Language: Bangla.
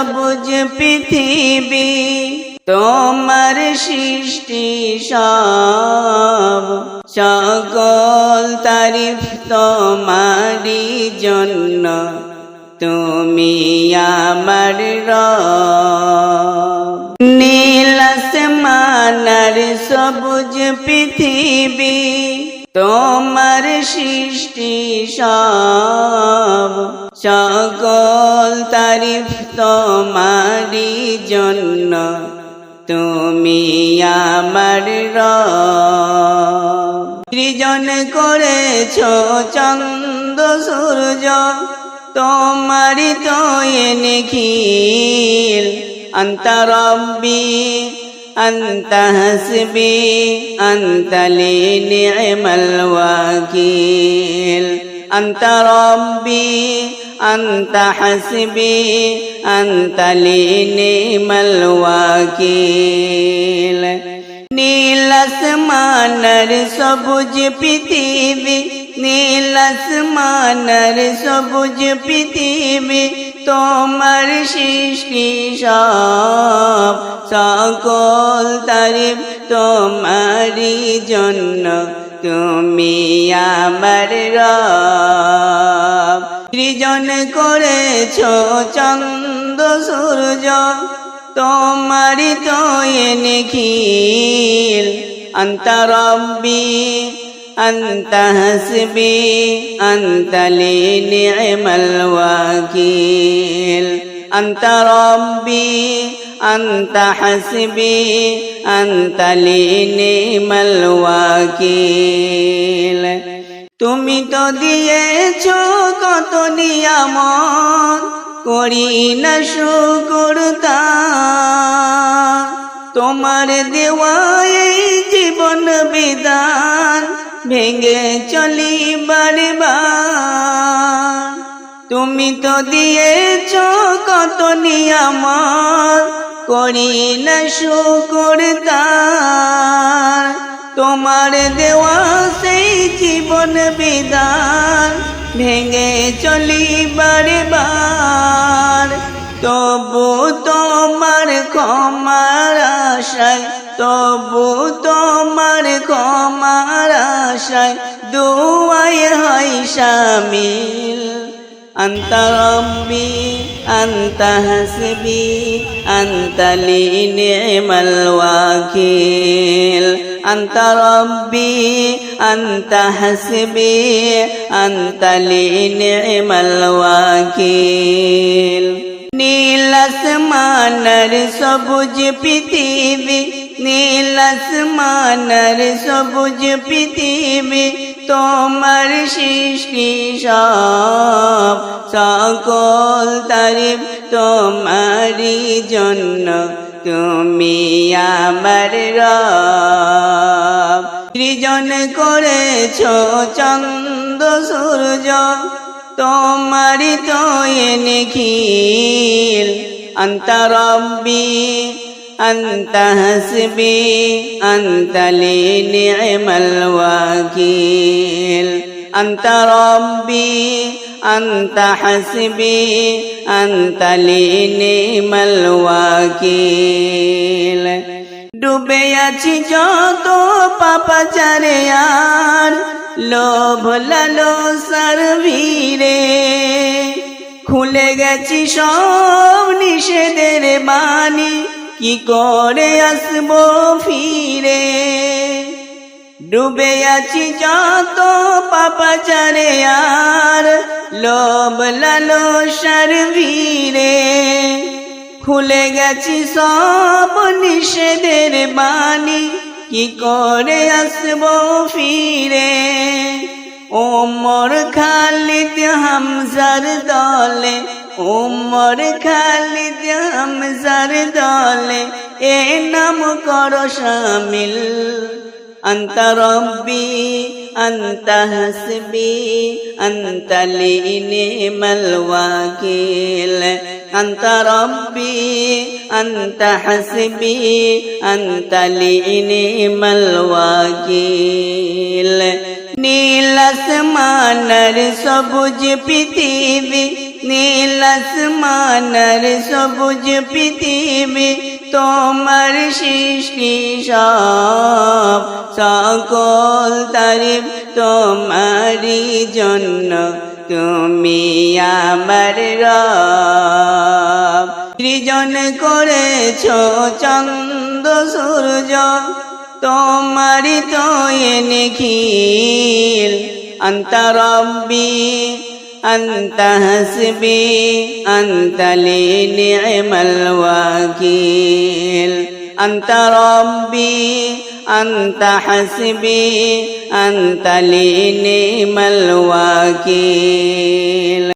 সবুজ পৃথিবী তোমার সৃষ্টি সব সকল তারিফ তোমারই জন্য তুমি আমার রব নীল আসমান আর সবুজ পৃথিবী তোমার সৃষ্টি সব সকল তারিফ তোমারই জন্য তুমি আমার রব সৃজন করেছো চন্দ্র সূর্য তোমারই তো নিখিল আন্ত রব্বি أنت حسبي أنت لي نعم الوكيل أنت ربي أنت حسبي أنت لي نعم الوكيل নীল আসমানের সবুজ পৃথিবী নীল আসমানের সবুজ পৃথিবী তোমার সৃষ্টি সব সকল তারিফ তোমারই জন্য তুমি আমার রব সৃজন করেছো চন্দ্র সূর্য তোমারই তো নিখিল আন্ত রব্বি أنت حسبي أنت لي نعم الوكيل أنت ربي أنت حسبي أنت لي نعم الوكيل তুমি তো দিয়েছো কত নিয়ামত করি না শুকর তোমার দেওয়া এই জীবন বিধান ভেঙে চলি বারবার তুমি তো দিয়েছো কত নিয়ামত করি না শুকর তোমার দেওয়া সেই জীবন বিধান ভেঙে চলি বারবার তবু তোমার ক্ষমার আশায় তবু তোমার ক্ষমার আশায় দুআয় হয় শামিল أنت ربي أنت حسبي أنت لي نعم الوكيل أنت ربي أنت حسبي أنت لي نعم الوكيل নীল আসমানের সবুজ পৃথিবী নীল আসমানের সবুজ পৃথিবী তোমার সৃষ্টি সব সকল তারিফ তোমারই জন্য তুমি আমার রব সৃজন করেছো চন্দ্র সূর্য তোমারই তো নিখিল আন্ত রব্বি أنت حسبي أنت لي نعم الوكيل أنت ربي أنت حسبي أنت لي نعم الوكيل ডুবে আছি যত পাপাচারে আর লোভ লালসার ভিড়ে খুলে গেছি সব নিষেধের বাণী কি করে আসবো ফিরে ডুবে আছি যত পাপাচারে আর লোভ লালসার ভিড়ে খুলে গেছি সব নিষেধের বাণী কি করে আসবো ফিরে ওমর খালিদ হামজার দলে ওমর খালিদ হামজার দলে এ নাম করো শামিল أنت ربي أنت حسبي أنت لي نعم الوكيل أنت ربي أنت حسبي أنت لي نعم الوكيل নীল আসমানের সবুজ পৃথিবী নীল আসমানের সবুজ পৃথিবী তোমার সৃষ্টি সব, সকল তারিফ তোমারই জন্য, তুমি আমার রব। সৃজন করেছ চন্দ্র সূর্য, তোমারই তো নিখিল। আন্তা রব্বি আন্তা হাসবি আন্তা লি নি'মাল ওয়াকিল। আন্তা রব্বি আন্তা হাসবি আন্তা লি নি'মাল ওয়াকিল।